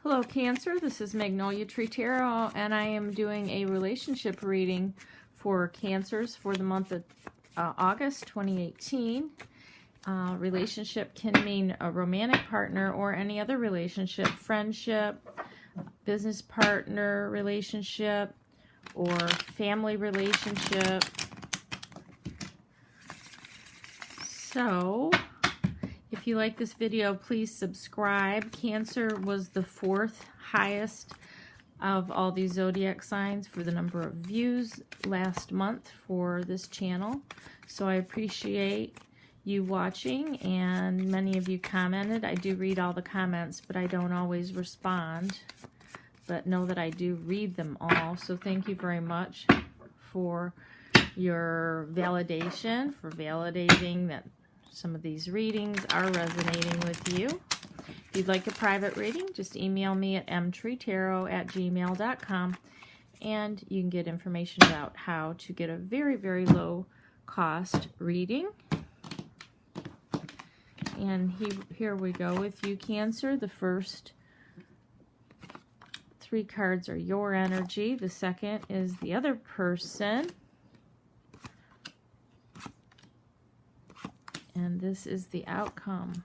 Hello Cancer, this is Mtreetarot, and I am doing a relationship reading for Cancers for the month of August 2018. Relationship can mean a romantic partner or any other relationship, friendship, business partner relationship, or family relationship. So, if you like this video, please subscribe. Cancer was the 4th highest of all these zodiac signs for the number of views last month for this channel. So I appreciate you watching, and many of you commented. I do read all the comments, but I don't always respond. But know that I do read them all. So thank you very much for your validation, for validating that some of these readings are resonating with you. If you'd like a private reading, just email me at mtreetarot@gmail.com, and you can get information about how to get a very, very low cost reading. And here we go with you, Cancer. The first 3 cards are your energy. The second is the other person. And this is the outcome.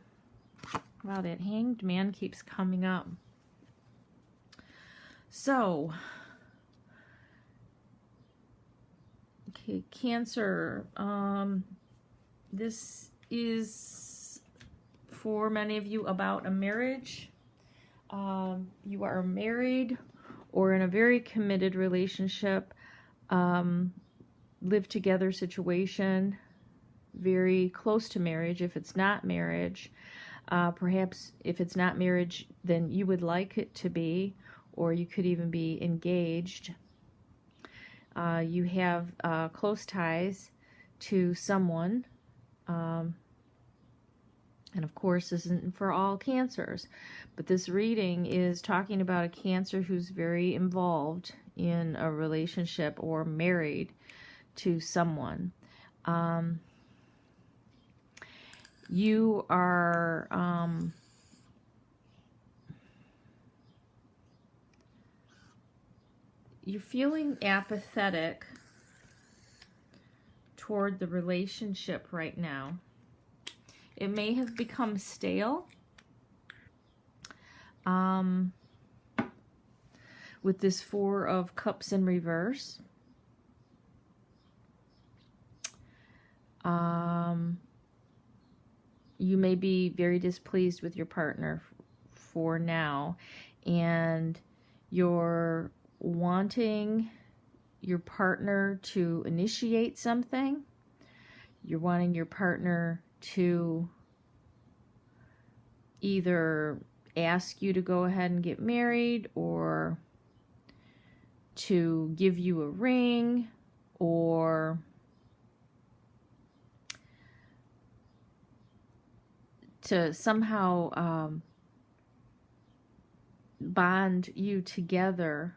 Wow, that Hanged Man keeps coming up. So, okay, Cancer. This is for many of you about a marriage. You are married or in a very committed relationship, live together situation. Very close to marriage. If it's not marriage, perhaps if it's not marriage, then you would like it to be, or you could even be engaged. You have close ties to someone, and of course this isn't for all Cancers, but this reading is talking about a Cancer who's very involved in a relationship or married to someone. You are you're feeling apathetic toward the relationship right now. It may have become stale. With this 4 of Cups in reverse. You may be very displeased with your partner for now, and you're wanting your partner to initiate something. You're wanting your partner to either ask you to go ahead and get married, or to give you a ring, or to somehow bond you together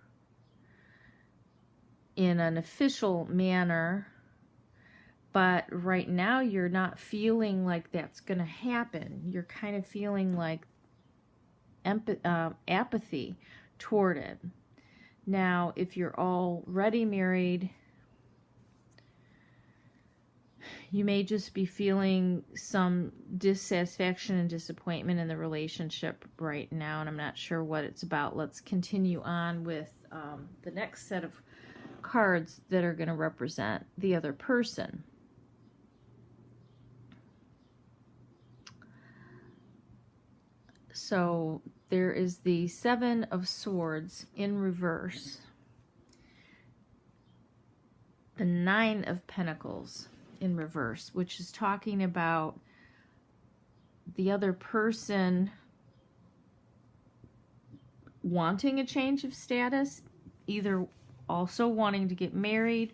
in an official manner. But right now you're not feeling like that's going to happen. You're kind of feeling like apathy toward it. Now, if you're already married, you may just be feeling some dissatisfaction and disappointment in the relationship right now, and I'm not sure what it's about. Let's continue on with the next set of cards that are going to represent the other person. So there is the 7 of Swords in reverse, the 9 of Pentacles in reverse, which is talking about the other person wanting a change of status, either also wanting to get married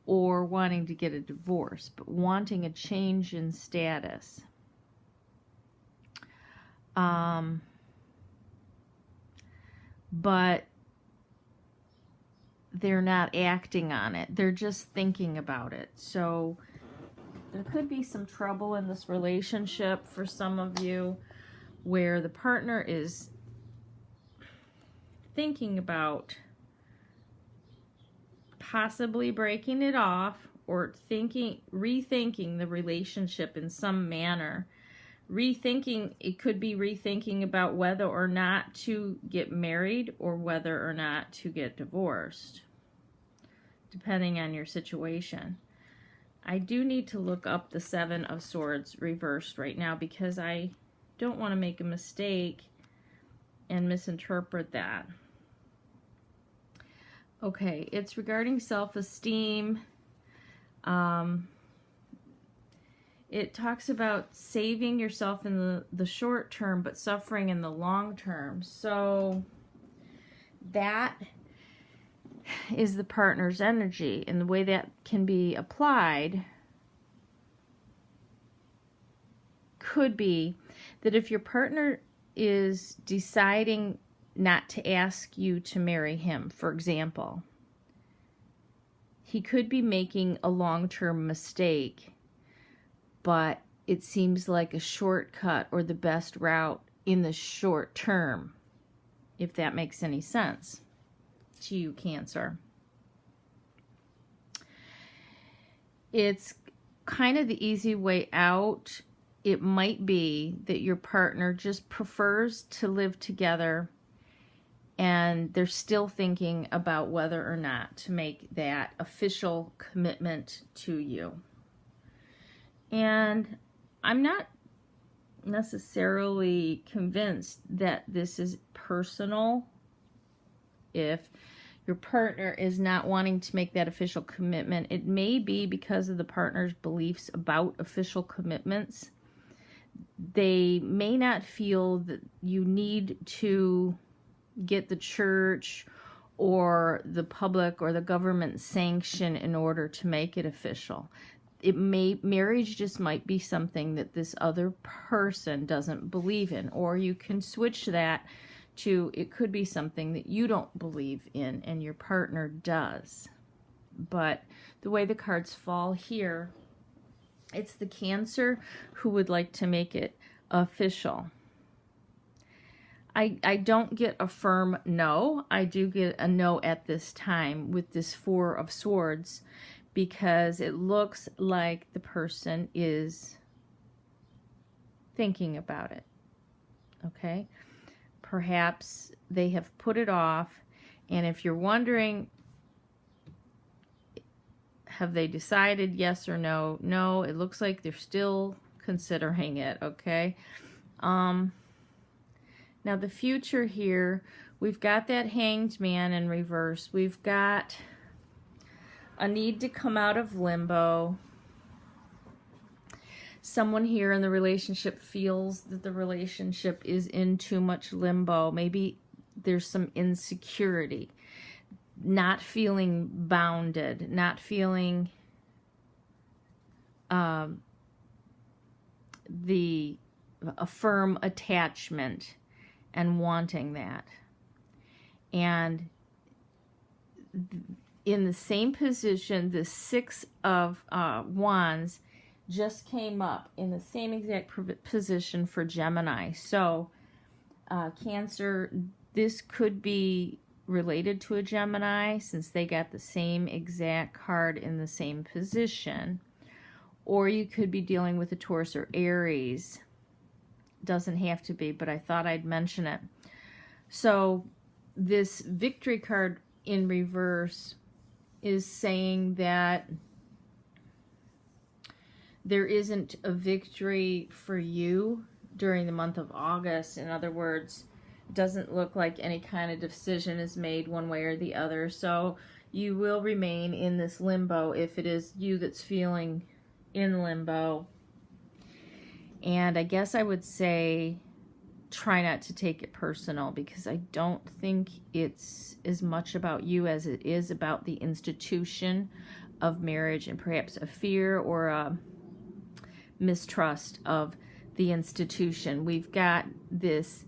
or wanting to get a divorce, but wanting a change in status. But they're not acting on it. They're just thinking about it. So there could be some trouble in this relationship for some of you, where the partner is thinking about possibly breaking it off, or rethinking the relationship in some manner. It could be rethinking about whether or not to get married or whether or not to get divorced, depending on your situation. I do need to look up the Seven of Swords reversed right now because I don't want to make a mistake and misinterpret that. Okay, it's regarding self-esteem. It talks about saving yourself in the short term, but suffering in the long term. So that is the partner's energy, and the way that can be applied could be that if your partner is deciding not to ask you to marry him, for example, he could be making a long-term mistake, but it seems like a shortcut or the best route in the short term, if that makes any sense to you, Cancer. It's kind of the easy way out. It might be that your partner just prefers to live together and they're still thinking about whether or not to make that official commitment to you. And I'm not necessarily convinced that this is personal. If your partner is not wanting to make that official commitment, it may be because of the partner's beliefs about official commitments. They may not feel that you need to get the church or the public or the government sanction in order to make it official. Marriage just might be something that this other person doesn't believe in, or you can switch that to, it could be something that you don't believe in and your partner does. But the way the cards fall here, it's the Cancer who would like to make it official. I don't get a firm no. I do get a no at this time with this Four of Swords, because it looks like the person is thinking about it. Okay? Perhaps they have put it off, and if you're wondering, have they decided yes or no? No, it looks like they're still considering it, okay? Now the future here, we've got that Hanged Man in reverse. We've got a need to come out of limbo. Someone here in the relationship feels that the relationship is in too much limbo. Maybe there's some insecurity, not feeling bounded, not feeling a firm attachment and wanting that. And in the same position, the Six of Wands just came up in the same exact position for Gemini. So Cancer, this could be related to a Gemini since they got the same exact card in the same position. Or you could be dealing with a Taurus or Aries. Doesn't have to be, but I thought I'd mention it. So this Victory card in reverse is saying that there isn't a victory for you during the month of August. In other words, it doesn't look like any kind of decision is made one way or the other. So you will remain in this limbo if it is you that's feeling in limbo. And I guess I would say try not to take it personal, because I don't think it's as much about you as it is about the institution of marriage, and perhaps a fear or a mistrust of the institution. We've got this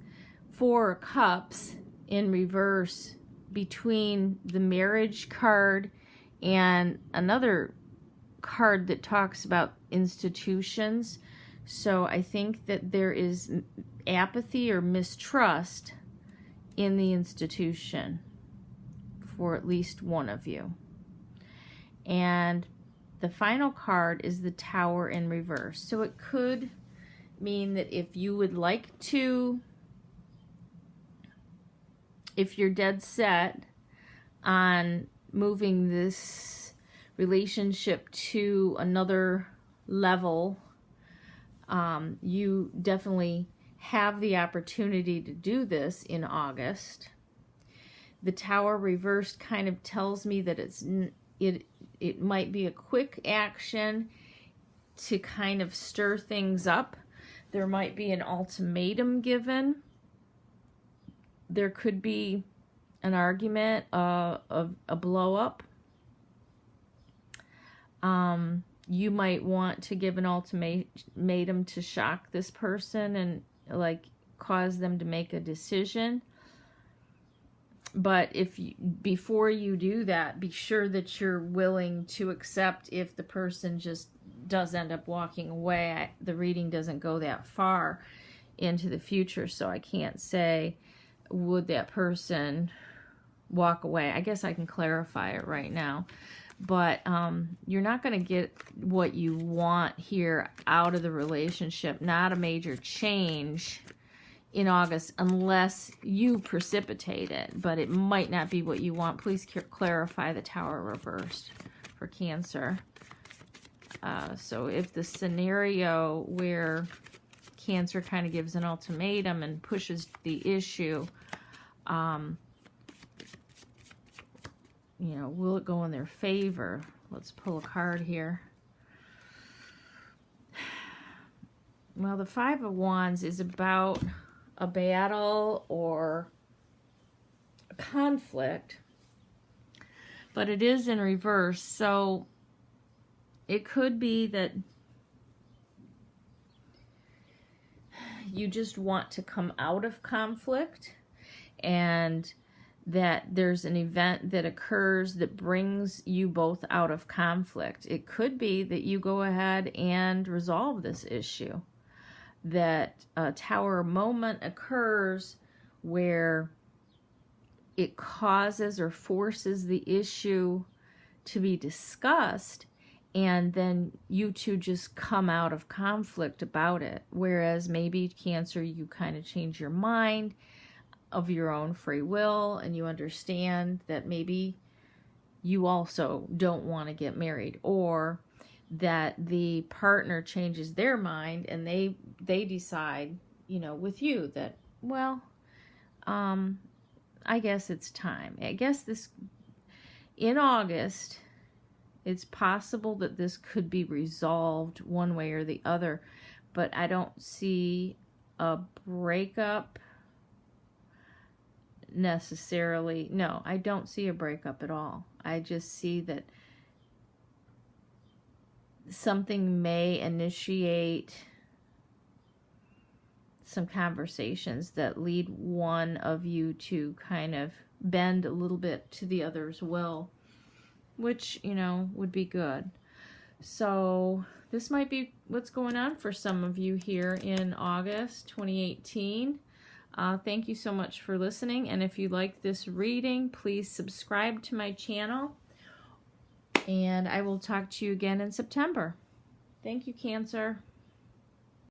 Four of Cups in reverse between the marriage card and another card that talks about institutions. So I think that there is apathy or mistrust in the institution for at least one of you. And the final card is the Tower in reverse. So it could mean that if you would like to, if you're dead set on moving this relationship to another level, you definitely have the opportunity to do this in August. The Tower reversed kind of tells me that it might be a quick action to kind of stir things up. There might be an ultimatum given. There could be an argument of a blow up. You might want to give an ultimatum to shock this person and like cause them to make a decision. But before you do that, be sure that you're willing to accept if the person just does end up walking away. The reading doesn't go that far into the future, so I can't say would that person walk away. I guess I can clarify it right now. But you're not going to get what you want here out of the relationship, not a major change in August unless you precipitate it, but it might not be what you want. Please clarify the Tower reversed for Cancer. So if the scenario where Cancer kind of gives an ultimatum and pushes the issue, you know, will it go in their favor? Let's pull a card here. Well, the Five of Wands is about a battle or a conflict, but it is in reverse. So it could be that you just want to come out of conflict, and that there's an event that occurs that brings you both out of conflict. It could be that you go ahead and resolve this issue, that a Tower moment occurs where it causes or forces the issue to be discussed, and then you two just come out of conflict about it. Whereas maybe Cancer, you kind of change your mind of your own free will, and you understand that maybe you also don't want to get married, or that the partner changes their mind and they decide, you know, with you that, well, I guess it's time. I guess this, in August, it's possible that this could be resolved one way or the other, but I don't see a breakup necessarily. No, I don't see a breakup at all. I just see that something may initiate some conversations that lead one of you to kind of bend a little bit to the other's will, which, you know, would be good. So this might be what's going on for some of you here in August 2018. Thank you so much for listening, and if you like this reading, please subscribe to my channel, and I will talk to you again in September. Thank you, Cancer.